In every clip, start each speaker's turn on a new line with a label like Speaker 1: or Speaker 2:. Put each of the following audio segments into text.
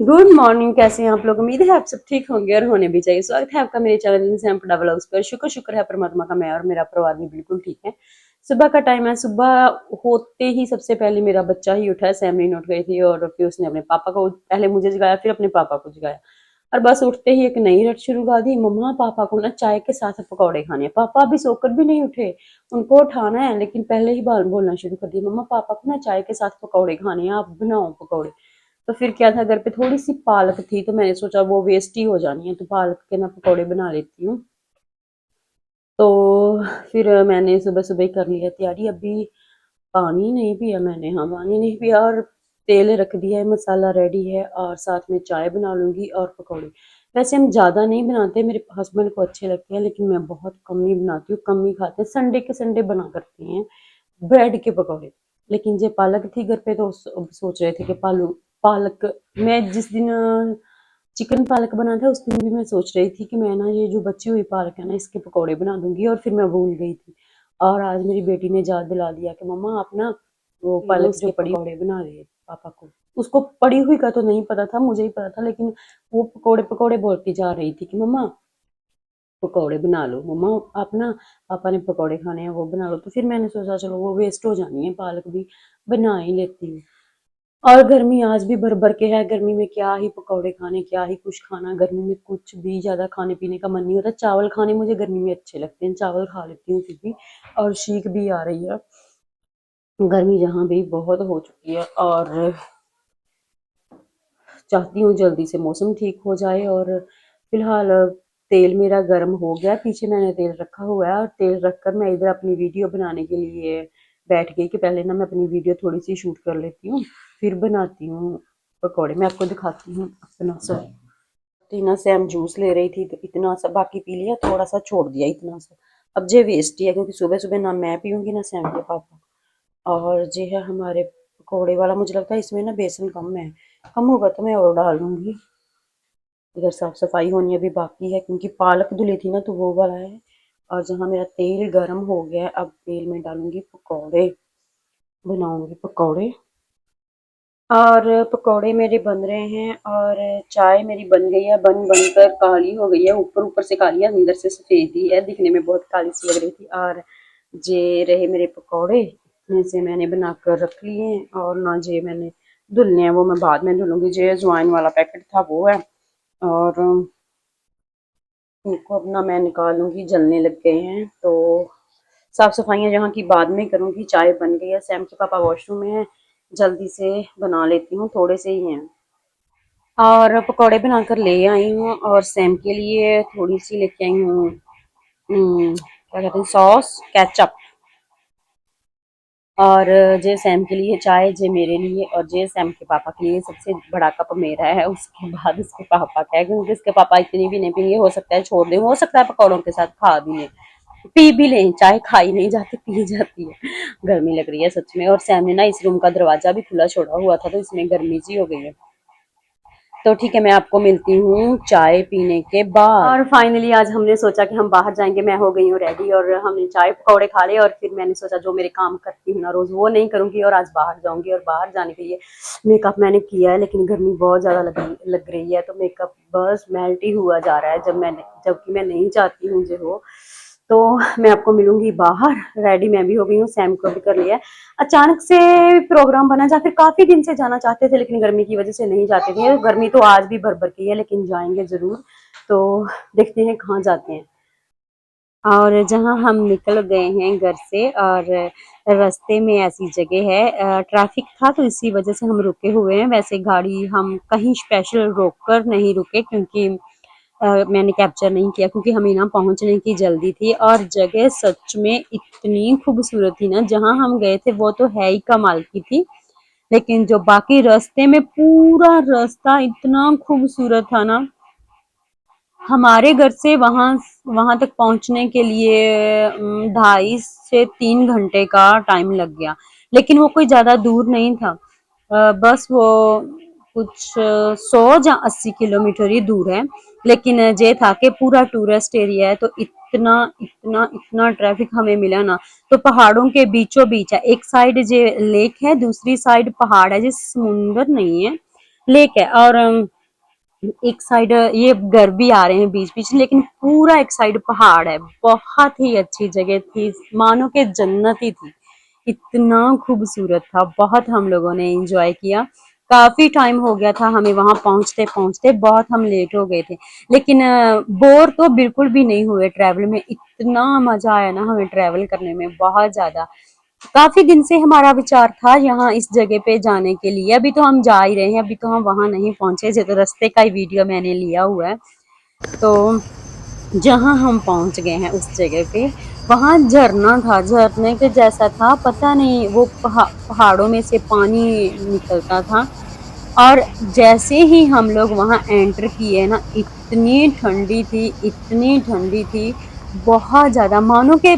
Speaker 1: Good morning. कैसे हैं आप लोग? उम्मीद है आप सब ठीक होंगे और होने भी चाहिए। स्वागत है आपका मेरे चैनल से व्लॉग्स पर। शुक्र शुक्र है परमात्मा का, मैं और मेरा परिवार भी बिल्कुल ठीक है। सुबह का टाइम है। सुबह होते ही सबसे पहले मेरा बच्चा ही उठा है। सैमरीन उठ गई थी और फिर उसने अपने पापा को, पहले मुझे जगाया फिर अपने पापा को जगाया। और बस उठते ही एक नई रट शुरू कर दी, मम्मा पापा को ना चाय के साथ पकौड़े खाने हैं। पापा अभी सोकर भी नहीं उठे, उनको उठाना है, लेकिन पहले ही बाल बोलना शुरू कर दिया, मम्मा पापा को ना चाय के साथ पकौड़े खाने हैं, आप बनाओ पकौड़े। तो फिर क्या था, घर पे थोड़ी सी पालक थी तो मैंने सोचा वो वेस्ट ही हो जानी है, तो पालक के ना पकौड़े बना लेती हूँ। तो फिर मैंने सुबह सुबह ही कर लिया तैयारी। अभी पानी नहीं पिया मैंने, हाँ पानी नहीं पिया, और तेल रख दिया है, मसाला रेडी है, और साथ में चाय बना लूंगी और पकौड़े। वैसे हम ज़्यादा नहीं बनाते, मेरे हस्बैंड को अच्छे लगते हैं, लेकिन मैं बहुत कम ही बनाती हूँ, कम ही खाते हैं। संडे के संडे बना करते हैं ब्रेड के पकौड़े। लेकिन जो पालक थी घर पे तो सोच रहे थे कि पालक, मैं जिस दिन चिकन पालक बना था उस दिन भी मैं सोच रही थी कि मैं ना ये जो बची हुई पालक है ना इसके पकौड़े बना दूंगी, और फिर मैं भूल गई थी। और आज मेरी बेटी ने याद दिला दिया कि मम्मा आप ना वो पालक के पकौड़े बना रहे पापा को। उसको पड़ी हुई का तो नहीं पता था, मुझे ही पता था, लेकिन वो पकौड़े पकौड़े बोलती जा रही थी कि मम्मा पकौड़े बना लो, मम्मा आप ना पापा ने पकौड़े खाने हैं वो बना लो। तो फिर मैंने सोचा चलो वो वेस्ट हो जानी है पालक भी, बना ही लेती हूँ। और गर्मी आज भी भर भर के है। गर्मी में क्या ही पकौड़े खाने, क्या ही कुछ खाना। गर्मी में कुछ भी ज्यादा खाने पीने का मन नहीं होता। चावल खाने मुझे गर्मी में अच्छे लगते हैं, चावल खा लेती हूँ फिर भी। और शीख भी आ रही है, गर्मी यहाँ भी बहुत हो चुकी है, और चाहती हूँ जल्दी से मौसम ठीक हो जाए। और फिलहाल तेल मेरा गर्म हो गया, पीछे मैंने तेल रखा हुआ है, और तेल रखकर मैं इधर अपनी वीडियो बनाने के लिए बैठ गई कि पहले ना मैं अपनी वीडियो थोड़ी सी शूट कर लेती हूँ, फिर बनाती हूँ पकौड़े। मैं आपको दिखाती हूँ अपना सा। इतना सा हम जूस ले रही थी तो इतना सा बाकी पी लिया, थोड़ा सा छोड़ दिया इतना सा। अब जे वेस्ट ही है, क्योंकि सुबह सुबह ना मैं पीऊंगी ना सैम के पापा। और जो है हमारे पकौड़े वाला, मुझे लगता है इसमें ना बेसन कम है, कम होगा तो मैं और डाल दूंगी। इधर साफ सफाई होनी अभी बाकी है, क्योंकि पालक धुली थी ना तो वो वाला है। और जहाँ मेरा तेल गर्म हो गया है, अब तेल में डालूंगी पकौड़े, बनाऊंगी पकौड़े। और पकौड़े मेरे बन रहे हैं, और चाय मेरी बन गई है, बन बनकर काली हो गई है, ऊपर ऊपर से काली है, अंदर से सफेद ही है, दिखने में बहुत काली सी लग रही थी। और जे रहे मेरे पकौड़े, इतने से मैंने बनाकर रख लिए हैं, और ना जे मैंने धुलने हैं वो मैं बाद में धुलूंगी। जे अजवाइन वाला पैकेट था वो है, और इनको अपना मैं निकालूंगी, जलने लग गए हैं तो साफ सफाइयाँ यहाँ की बाद में करूंगी। चाय बन गई है, सैम के पापा वॉशरूम में है, जल्दी से बना लेती हूँ, थोड़े से ही हैं। और पकौड़े बनाकर ले आई हूँ, और सैम के लिए थोड़ी सी लेके आई हूँ क्या कहते हैं, सॉस केचप। और जे सैम के लिए चाय, जे मेरे लिए, और जे सैम के पापा के लिए। सबसे बड़ा कप मेरा है, उसके बाद उसके पापा का है, क्योंकि उसके पापा इतनी भी नहीं पियेंगे, हो सकता है छोड़ दें, हो सकता है पकौड़ों के साथ खा भी लें, पी भी लें। चाय खाई नहीं जाती, पी जाती है। गर्मी लग रही है सच में, और सैम ने ना इस रूम का दरवाजा भी खुला छोड़ा हुआ था तो इसमें गर्मी सी हो गई है। तो ठीक है, मैं आपको मिलती हूँ चाय पीने के बाद। और फाइनली आज हमने सोचा कि हम बाहर जाएंगे, मैं हो गई हूँ रेडी, और हमने चाय पकौड़े खा लिए, और फिर मैंने सोचा जो मेरे काम करती हूँ ना रोज वो नहीं करूंगी, और आज बाहर जाऊंगी। और बाहर जाने के लिए मेकअप मैंने किया है, लेकिन गर्मी बहुत ज्यादा लग रही है, तो मेकअप बस मेल्ट ही हुआ जा रहा है, जबकि मैं नहीं चाहती हूँ जो हो। तो मैं आपको मिलूंगी बाहर। रेडी मैं भी हो गई हूँ, सैम को भी कर लिया है। अचानक से प्रोग्राम बना, या फिर काफी दिन से जाना चाहते थे, लेकिन गर्मी की वजह से नहीं जाते थे। गर्मी तो आज भी भर भर की है, लेकिन जाएंगे जरूर। तो देखते हैं कहाँ जाते हैं। और जहाँ हम निकल गए हैं घर से, और रास्ते में ऐसी जगह है, ट्रैफिक था तो इसी वजह से हम रुके हुए हैं। वैसे गाड़ी हम कहीं स्पेशल रोक कर नहीं रुके, क्योंकि मैंने कैप्चर नहीं किया, क्योंकि हमें ना पहुंचने की जल्दी थी। और जगह सच में इतनी खूबसूरत थी ना, जहां हम गए थे वो तो है ही कमाल की थी, लेकिन जो बाकी रास्ते में पूरा रास्ता इतना खूबसूरत था ना। हमारे घर से वहां वहां तक पहुंचने के लिए 2.5 से 3 घंटे का टाइम लग गया, लेकिन वो कोई ज्यादा दूर नहीं था। बस वो कुछ 100 या 80 किलोमीटर ही दूर है। लेकिन ये था कि पूरा टूरिस्ट एरिया है, तो इतना इतना इतना ट्रैफिक हमें मिला ना। तो पहाड़ों के बीचों बीच है, एक साइड जे लेक है, दूसरी साइड पहाड़ है, जिस समुंदर नहीं है। लेक है। और एक साइड ये घर भी आ रहे हैं बीच बीच, लेकिन पूरा एक साइड पहाड़ है। बहुत ही अच्छी जगह थी, मानो के जन्नत ही थी। इतना खूबसूरत था, बहुत हम लोगों ने एंजॉय किया। काफी टाइम हो गया था हमें वहां पहुंचते पहुंचते, बहुत हम लेट हो गए थे, लेकिन बोर तो बिल्कुल भी नहीं हुए ट्रैवल में। इतना मजा आया ना हमें ट्रैवल करने में, बहुत ज्यादा। काफी दिन से हमारा विचार था यहाँ इस जगह पे जाने के लिए। अभी तो हम जा ही रहे हैं, अभी तो हम वहां नहीं पहुंचे, जो रास्ते का ही वीडियो मैंने लिया हुआ है। तो जहाँ हम पहुंच गए हैं उस जगह पे, वहां झरना था, झरने के जैसा था, पता नहीं वो पहाड़ों में से पानी निकलता था। और जैसे ही हम लोग वहां एंटर किए ना, इतनी ठंडी थी, इतनी ठंडी थी, बहुत ज्यादा, मानो कि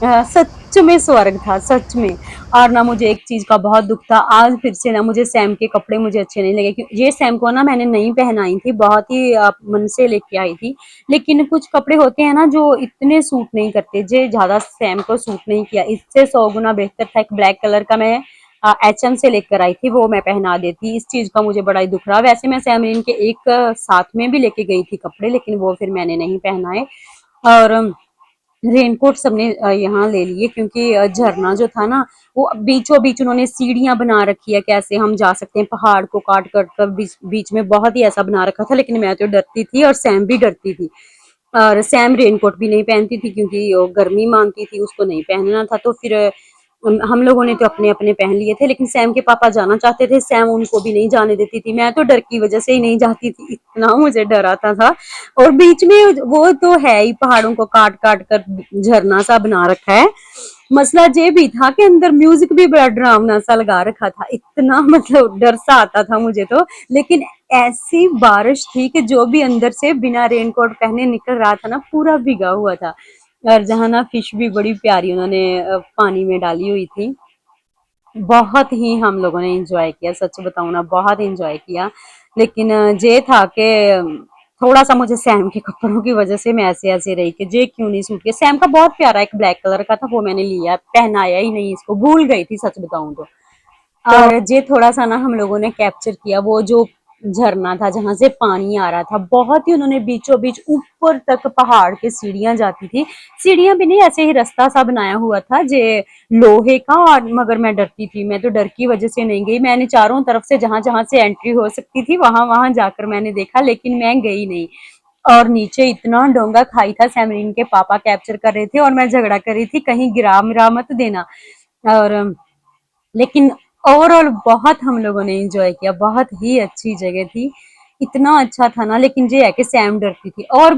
Speaker 1: सच में स्वर्ग था, सच में। और ना मुझे एक चीज का बहुत दुख था, आज फिर से ना मुझे सैम के कपड़े मुझे अच्छे नहीं लगे, क्योंकि ये सैम को ना मैंने नहीं पहनाई थी, बहुत ही मन से लेके आई थी। लेकिन कुछ कपड़े होते हैं ना जो इतने सूट नहीं करते, जे ज्यादा सैम को सूट नहीं किया। इससे 100 गुना बेहतर था एक ब्लैक कलर का मैं एचएम से लेकर आई थी, वो मैं पहना देती। इस चीज का मुझे बड़ा ही दुख रहा। वैसे मैं सैमरीन के एक साथ में भी लेके गई थी कपड़े, लेकिन वो फिर मैंने नहीं पहनाए। और रेनकोट सबने यहाँ ले लिए, क्योंकि झरना जो था ना, वो बीचों बीच उन्होंने सीढ़ियां बना रखी है, कैसे हम जा सकते हैं पहाड़ को काट कर बीच बीच में, बहुत ही ऐसा बना रखा था। लेकिन मैं तो डरती थी और सैम भी डरती थी। और सैम रेनकोट भी नहीं पहनती थी, क्योंकि वो गर्मी मानती थी, उसको नहीं पहनना था। तो फिर हम लोगों ने तो अपने अपने पहन लिए थे, लेकिन सैम के पापा जाना चाहते थे, सैम उनको भी नहीं जाने देती थी। मैं तो डर की वजह से ही नहीं जाती थी, इतना मुझे डर आता था। और बीच में वो तो है ही, पहाड़ों को काट काट कर झरना सा बना रखा है। मसला ये भी था कि अंदर म्यूजिक भी बड़ा डरावना सा लगा रखा था, इतना मतलब डर सा आता था मुझे तो। लेकिन ऐसी बारिश थी कि जो भी अंदर से बिना रेनकोट पहने निकल रहा था ना, पूरा भीगा हुआ था। और जहाँ ना फिश भी बड़ी प्यारी उन्होंने पानी में डाली हुई थी। बहुत ही हम लोगों ने एंजॉय किया, सच बताऊं ना, बहुत एंजॉय किया। लेकिन ये था कि थोड़ा सा मुझे सैम के कपड़ों की वजह से मैं ऐसे ऐसे रही कि जे क्यों नहीं सूट के। सैम का बहुत प्यारा एक ब्लैक कलर का था, वो मैंने लिया, पहनाया ही नहीं, इसको भूल गई थी सच बताऊं तो। और ये थोड़ा सा ना हम लोगों ने कैप्चर किया, वो जो झरना था जहां से पानी आ रहा था, बहुत ही उन्होंने बीचों बीच ऊपर तक पहाड़ के सीढ़ियां जाती थी। सीढ़ियां भी नहीं, ऐसे ही रास्ता सा बनाया हुआ था जे लोहे का। और मगर मैं डरती थी, मैं तो डर की वजह से नहीं गई। मैंने चारों तरफ से जहां जहां से एंट्री हो सकती थी वहां वहां जाकर मैंने देखा, लेकिन मैं गई नहीं। और नीचे इतना डोंगा खाई था, सैमरीन के पापा कैप्चर कर रहे थे और मैं झगड़ा कर रही थी कहीं गिरा मिरा मत देना। और लेकिन ओवरऑल बहुत हम लोगों ने एंजॉय किया, बहुत ही अच्छी जगह थी। इतना अच्छा था ना, लेकिन ये है कि सैम डरती थी। और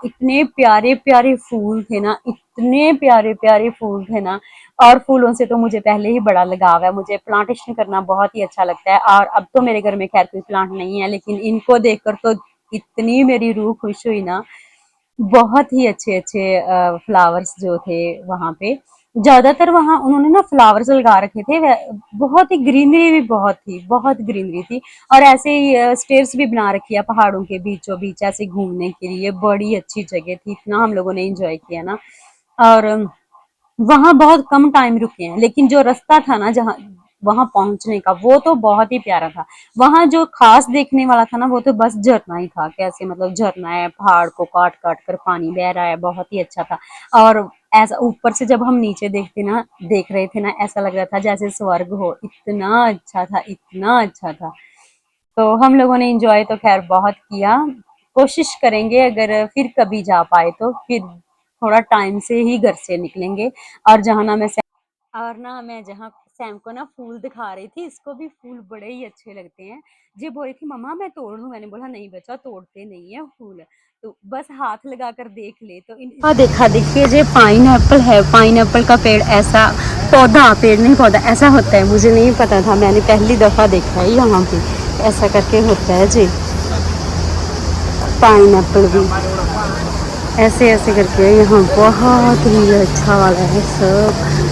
Speaker 1: इतने प्यारे प्यारे फूल थे ना, इतने प्यारे प्यारे फूल थे ना। और फूलों से तो मुझे पहले ही बड़ा लगाव है, मुझे प्लांटेशन करना बहुत ही अच्छा लगता है। और अब तो मेरे घर में खैर कोई प्लांट नहीं है, लेकिन इनको देखकर तो इतनी मेरी रूह खुश हुई ना। बहुत ही अच्छे अच्छे फ्लावर्स जो थे वहां पे, ज्यादातर वहां उन्होंने ना फ्लावर्स लगा रखे थे। बहुत ही ग्रीनरी भी बहुत थी, बहुत ग्रीनरी थी। और ऐसे ही स्टेयर्स भी बना रखी है पहाड़ों के बीचों बीच, ऐसे घूमने के लिए बड़ी अच्छी जगह थी। इतना हम लोगों ने एंजॉय किया ना। और वहां बहुत कम टाइम रुके हैं, लेकिन जो रास्ता था ना जहाँ वहां पहुंचने का, वो तो बहुत ही प्यारा था। वहां जो खास देखने वाला था ना, वो तो बस झरना ही था, कैसे मतलब झरना है, पहाड़ को काट काट कर पानी बह रहा है, बहुत ही अच्छा था। और ऐसा ऊपर से जब हम नीचे देख रहे थे ना, ऐसा लग रहा था जैसे स्वर्ग हो, इतना अच्छा था, इतना अच्छा था। तो हम लोगों ने एंजॉय तो खैर बहुत किया। कोशिश करेंगे अगर फिर कभी जा पाए तो फिर थोड़ा टाइम से ही घर से निकलेंगे। और जहाँ ना मैं और ना मैं जहाँ सैम को ना फूल दिखा रही थी, इसको भी फूल बड़े ही अच्छे लगते हैं। जी बोल रही थी मम्मा मैं तोड़ लूं, मैंने बोला नहीं बच्चा, तोड़ते नहीं है फूल, तो बस हाथ लगा कर देख ले। तो हाँ देखा, देखिए ये पाइन एप्पल है, पाइन एप्पल का पेड़ ऐसा, पौधा, पेड़ नहीं पौधा ऐसा होता है, मुझे नहीं पता था, मैंने पहली दफा देखा है यहाँ पे ऐसा करके होता है जी। पाइन एप्पल भी ऐसे ऐसे करके यहाँ बहुत ही अच्छा वाला है सब,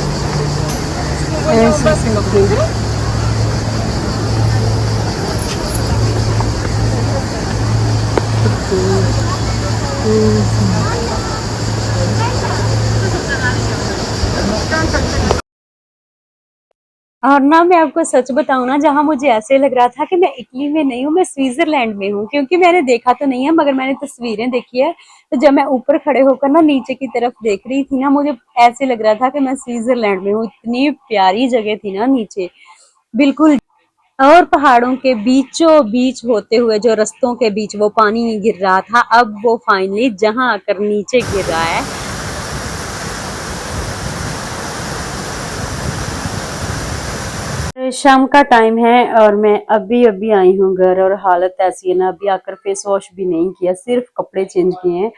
Speaker 1: ऐसे करके। और ना मैं आपको सच बताऊं ना, जहाँ मुझे ऐसे लग रहा था कि मैं इटली में नहीं हूँ, मैं स्विट्जरलैंड में हूँ, क्योंकि मैंने देखा तो नहीं है मगर मैंने तस्वीरें देखी है। तो जब मैं ऊपर खड़े होकर ना नीचे की तरफ देख रही थी ना, मुझे ऐसे लग रहा था कि मैं स्विट्जरलैंड में हूँ। इतनी प्यारी जगह थी ना नीचे, बिल्कुल। और पहाड़ों के बीचों बीच होते हुए जो रस्तों के बीच वो पानी गिर रहा था, अब वो फाइनली जहाँ आकर नीचे गिर रहा है। शाम का टाइम है और मैं अभी अभी आई हूँ घर, और हालत ऐसी है ना, अभी आकर फेस वॉश भी नहीं किया, सिर्फ कपड़े चेंज किए हैं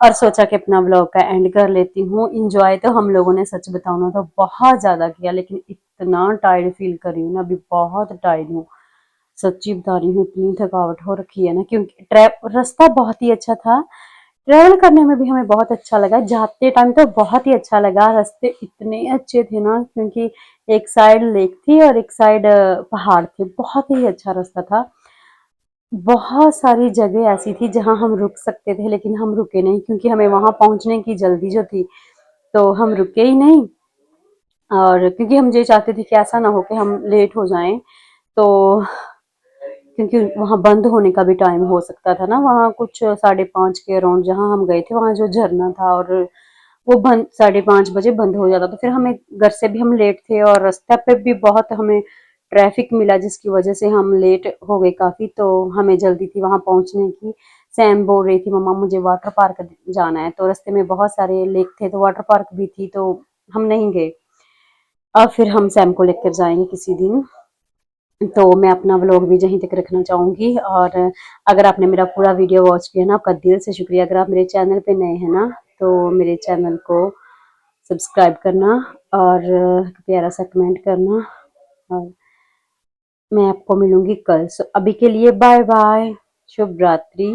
Speaker 1: और सोचा कि अपना व्लॉग का एंड कर लेती हूँ। इंजॉय तो हम लोगों ने सच बताऊँ ना तो बहुत ज्यादा किया, लेकिन इतना टायर्ड फील कर रही हूँ ना, अभी बहुत टायर्ड हूँ। सच्ची बता रही हूँ, इतनी थकावट हो रखी है ना, क्योंकि रास्ता बहुत ही अच्छा था। ट्रेवल करने में भी हमें बहुत अच्छा लगा, जाते टाइम तो बहुत ही अच्छा लगा। रास्ते इतने अच्छे थे ना, क्योंकि एक साइड लेक थी और एक साइड पहाड़ थे, बहुत ही अच्छा रास्ता था। बहुत सारी जगह ऐसी थी जहां हम रुक सकते थे, लेकिन हम रुके नहीं, क्योंकि हमें वहां पहुंचने की जल्दी जो थी, तो हम रुके ही नहीं। और क्योंकि हम ये चाहते थे कि ऐसा ना हो कि हम लेट हो जाएं, तो क्योंकि वहां बंद होने का भी टाइम हो सकता था ना, वहां कुछ 5:30 के अराउंड जहां हम गए थे, वहां जो झरना था, और वो बंद 5:30 बजे बंद हो जाता, तो फिर हमें घर से भी हम लेट थे और रास्ते पे भी बहुत हमें ट्रैफिक मिला, जिसकी वजह से हम लेट हो गए काफी। तो हमें जल्दी थी वहां पहुंचने की। सैम बोल रही थी मम्मा मुझे वाटर पार्क जाना है, तो रास्ते में बहुत सारे लेक थे, तो वाटर पार्क भी थी, तो हम नहीं गए। अब फिर हम सैम को लेकर जाएंगे किसी दिन। तो मैं अपना व्लॉग भी यहीं तक रखना चाहूंगी, और अगर आपने मेरा पूरा वीडियो वॉच किया ना, आपका दिल से शुक्रिया। अगर आप मेरे चैनल पे नए हैं ना, तो मेरे चैनल को सब्सक्राइब करना और प्यारा सा कमेंट करना, और मैं आपको मिलूंगी कल। सो अभी के लिए बाय बाय, शुभ रात्रि।